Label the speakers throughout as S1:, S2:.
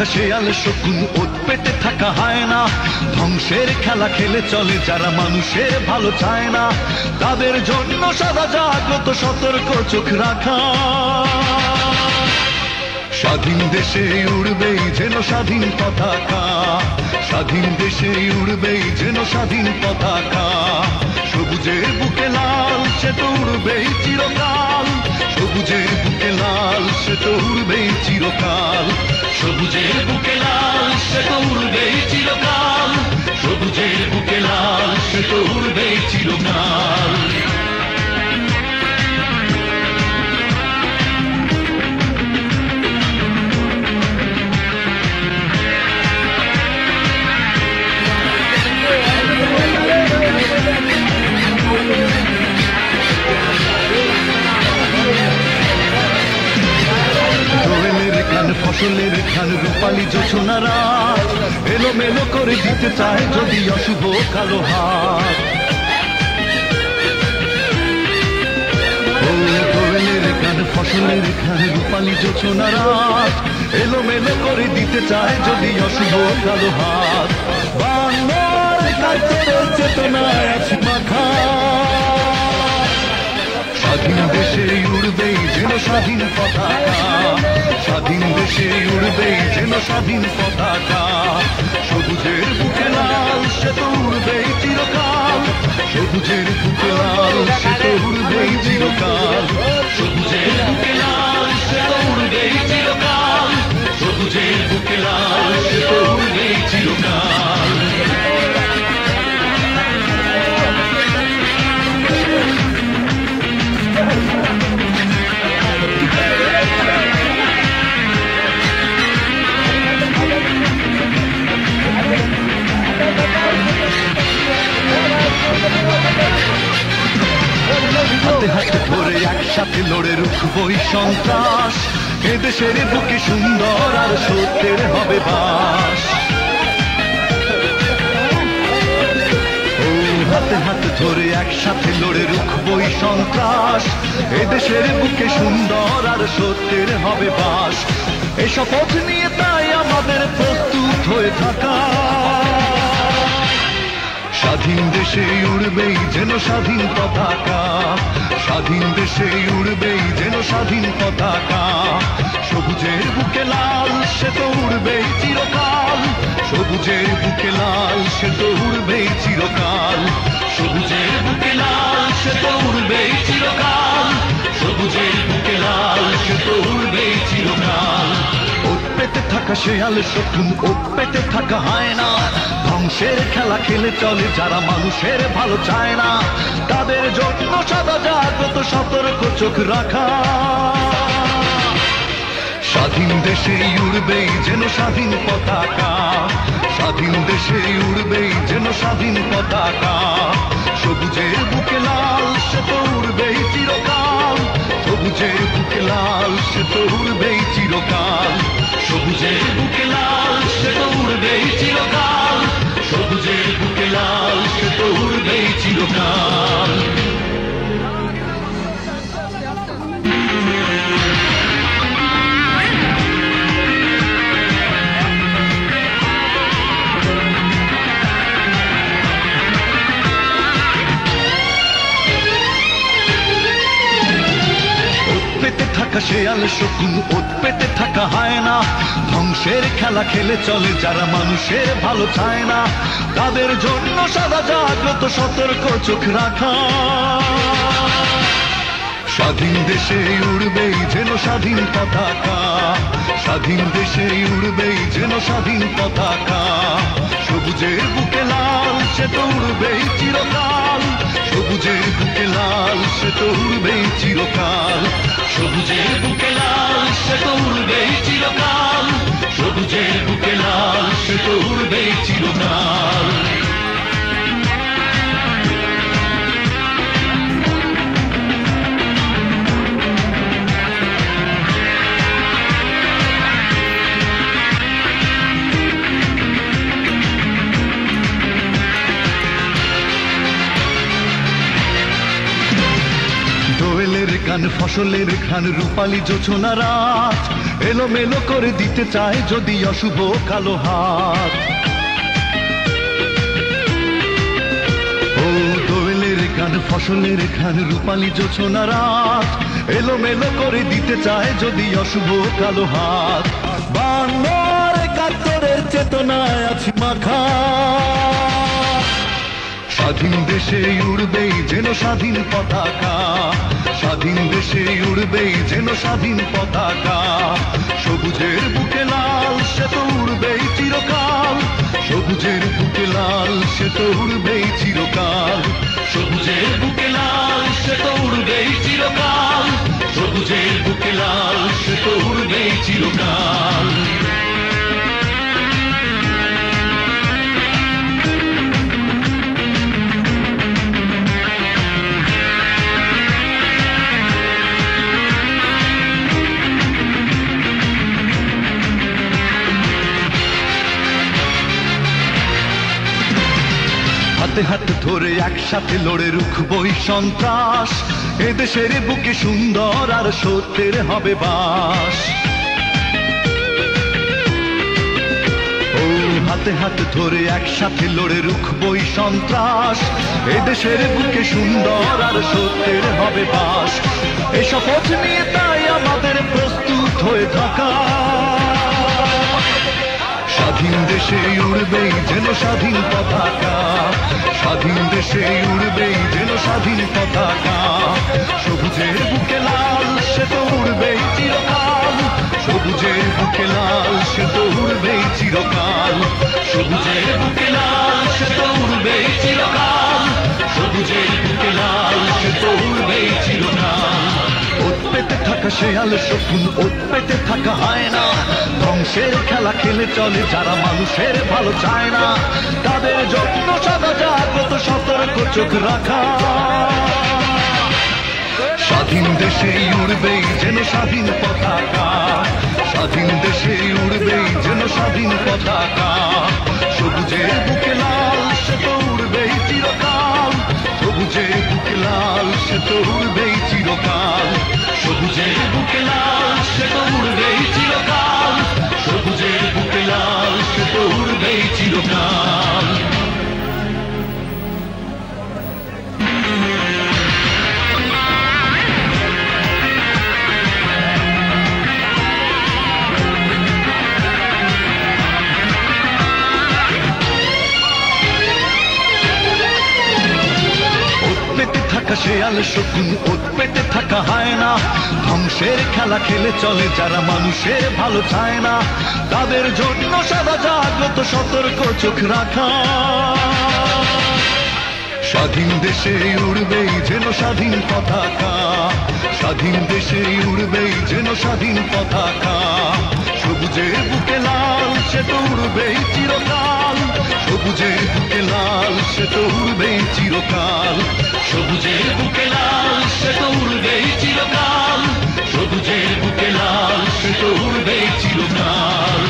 S1: থাকা শেয়াল শকুন ওত পেতে থাকা হয় না, ধ্বংসের খেলা খেলে চলে যারা মানুষের ভালো চায় না, তাদের জন্য সদা জাগ্রত সতর্ক চোখ রাখা। স্বাধীন দেশে উড়বেই যেন স্বাধীন পতাকা, স্বাধীন দেশে উড়বেই যেন স্বাধীন পতাকা, সবুজের বুকে লাল সে তো উড়বেই চিরকাল, সবুজের বুকে লাল সে তো উড়বেই চিরকাল, সবুজের বুকে লাল সে তো উড়বেই চিরকাল, সবুজের বুকে লাল সে তো উড়বেই চিরকাল। ফসলের খান রূপালী জোছনারা এলোমেলো করে দিতে চায় যদি অশুভ কালো হাত, দোয়েলের গান ফসলের খান রূপালী জোছনারা এলোমেলো করে দিতে চায় যদি অশুভ কালো হাত, বাংলার কাছে চেতনায় আছে মাখা। স্বাধীন দেশে উড়বেই যেন স্বাধীন পতাকা, স্বাধীন দেশে উড়বেই যেন স্বাধীন পতাকা, সবুজের বুকে লাল সে তো উড়বেই চিরকাল, সবুজের বুকে লাল সে তো উড়বেই চিরকাল, সবুজের বুকে লাল সে তো উড়বেই চিরকাল, সবুজের বুকে লাল সে তো উড়বেই চিরকাল। হাতে হাতে ধরে একসাথে লড়ে রুখবই সন্ত্রাস, এদেশের বুকে সুন্দর আর সত্যের হবে বাস। হাতে হাতে ধরে একসাথে লড়ে রুখবই সন্ত্রাস, এদেশের বুকে সুন্দর আর সত্যের হবে বাস। এই শপথ নিয়ে তাই আমাদের প্রস্তুত হয়ে থাকা, স্বাধীন দেশে উড়বেই যেন স্বাধীন পতাকা, স্বাধীন দেশে উড়বেই যেন স্বাধীন পতাকা, সবুজের বুকে লাল সে তো উড়বেই চিরকাল, সবুজের বুকে লাল সে তো উড়বেই চিরকাল, সবুজের বুকে লাল সে তো উড়বেই চিরকাল, সবুজের বুকে লাল সে তো উড়বেই চিরকাল। ওত পেতে থাকা শেয়াল শকুন ওত পেতে থাকা হয় না, ধ্বংসের খেলা খেলে চলে যারা মানুষের ভালো চায় না, তাদের জন্য সদা জাগ্রত সতর্ক চোখ রাখা। স্বাধীন দেশে উড়বেই যেন স্বাধীন পতাকা, স্বাধীন দেশে উড়বেই যেন স্বাধীন পতাকা, সবুজের বুকে লাল সে তো উড়বেই চিরকাল, সবুজের বুকে লাল সে তো উড়বেই চিরকাল, সবুজের বুকে লাল সে তো উড়বেই চিরকাল, সবুজের বুকে লাল সে তো উড়বেই চিরকাল। শেয়াল শকুন ওত পেতে থাকা হয় না, ধ্বংসের খেলা খেলে চলে যারা মানুষের ভালো চায় না, তাদের জন্য সদা জাগ্রত সতর্ক চোখ রাখা। স্বাধীন দেশে উড়বেই যেন স্বাধীন পতাকা, স্বাধীন দেশে উড়বেই যেন স্বাধীন পতাকা, সবুজের বুকে লাল সে তো উড়বেই চিরকাল, সবুজের বুকে লাল সে তো উড়বেই চিরকাল, সবুজের বুকে লাল সে তো উড়বেই চিরকাল, সবুজের বুকে লাল সে তো উড়বেই চিরকাল। ফসলের ঘ্রাণ রূপালী জোছনা রাত এলোমেলো করে দিতে চায় যদি অশুভ কালো হাত। ও দোয়েলের গান ফসলের ঘ্রাণ রূপালী জোছনা রাত এলোমেলো করে দিতে চায় যদি অশুভ কালো হাত। 52-71 চেতনায় আছি মাখা, স্বাধীন দেশে উড়বেই যেন স্বাধীন পতাকা, স্বাধীন দেশে উড়বেই যেন স্বাধীন পতাকা। সবুজের বুকে লাল সে তো উড়বেই চিরকাল, সবুজের বুকে লাল সে তো উড়বেই চিরকাল, সবুজের বুকে লাল সে তো উড়বেই চিরকাল, সবুজের বুকে লাল সে তো উড়বেই চিরকাল। হাতে হাত ধরে একসাথে লড়ে রুখবই সন্ত্রাস, এদেশের বুকে সুন্দর আর সত্যের হবে বাস। ও হাতে হাত ধরে একসাথে লড়ে রুখবই সন্ত্রাস, এদেশের বুকে সুন্দর আর সত্যের হবে বাস। এই শপথ নিয়ে তাই আমাদের প্রস্তুত হয়ে থাকা, স্বাধীন দেশে উড়বেই যেন স্বাধীন পতাকা, স্বাধীন দেশে উড়বেই যেন স্বাধীন পতাকা। সবুজের বুকে লাল সে তো উড়বেই চিরকাল, সবুজের বুকে লাল সে তো উড়বেই চিরকাল, সবুজের বুকে লাল সে তো উড়বেই চিরকাল, সবুজের বুকে লাল সে তো উড়বেই চিরকাল। ওত পেতে থাকা শেয়াল শকুন, ওত পেতে থাকা হয় না, ধ্বংসের খেলা খেলে চলে যারা মানুষের ভালো চায় না, তাদের জন্য সদা জাগ্রত সতর্ক চোখ রাখা। স্বাধীন দেশে উড়বেই যেন স্বাধীন পতাকা, স্বাধীন দেশে উড়বেই যেন স্বাধীন পতাকা। সবুজের বুকে লাল সে তো উড়বেই চিরকাল, সবুজের বুকে লাল সে তো উড়বেই চিরকাল, সবুজের বুকে লাল সে তো উড়বেই চিরকাল, সবুজের বুকে লাল সে তো উড়বেই চিরকাল। শেয়াল শকুন, ওত পেতে থাকা হয় না, ধ্বংসের খেলা খেলে চলে যারা মানুষের ভালো চায় না, তাদের জন্য সদা জাগ্রত সতর্ক চোখ রাখা। স্বাধীন দেশে উড়বেই যেন স্বাধীন পতাকা, স্বাধীন দেশে উড়বেই যেন স্বাধীন পতাকা। সবুজের বুকে লাল সে তো উড়বেই চিরকাল, সবুজের বুকে লাল সে তো উড়বেই চিরকাল, সবুজের বুকে লাল সে তো উড়বেই চিরকাল, সবুজের বুকে লাল সে তো উড়বেই চিরকাল।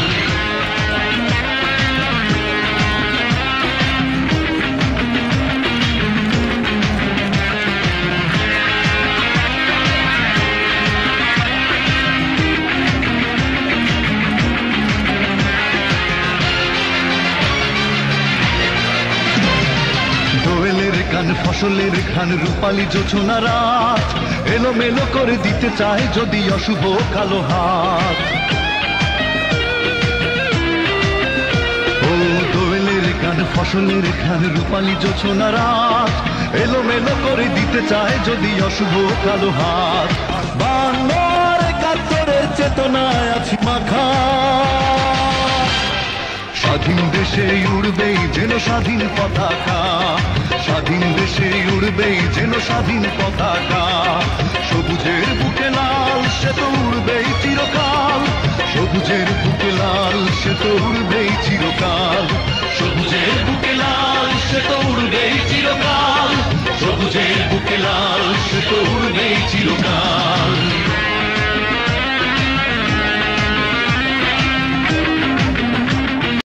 S1: ফসলের ঘ্রাণ রূপালী জোছনা রাত এলোমেলো করে দিতে চায় যদি অশুভ কালো হাত। ও দোয়েলের গান ফসলের ঘ্রাণ রূপালী জোছনা রাত এলোমেলো করে দিতে চায় যদি অশুভ কালো হাত। 52-71 চেতনায় আছি মাখা, স্বাধীন দেশে উড়বেই যেন স্বাধীন পতাকা, স্বাধীন দেশে উড়বেই যেন স্বাধীন পতাকা। সবুজের বুকে লাল সে তো উড়বেই চিরকাল, সবুজের বুকে লাল সে তো উড়বেই চিরকাল, সবুজের বুকে লাল সে তো উড়বেই চিরকাল, সবুজের বুকে লাল সে তো উড়বেই চিরকাল।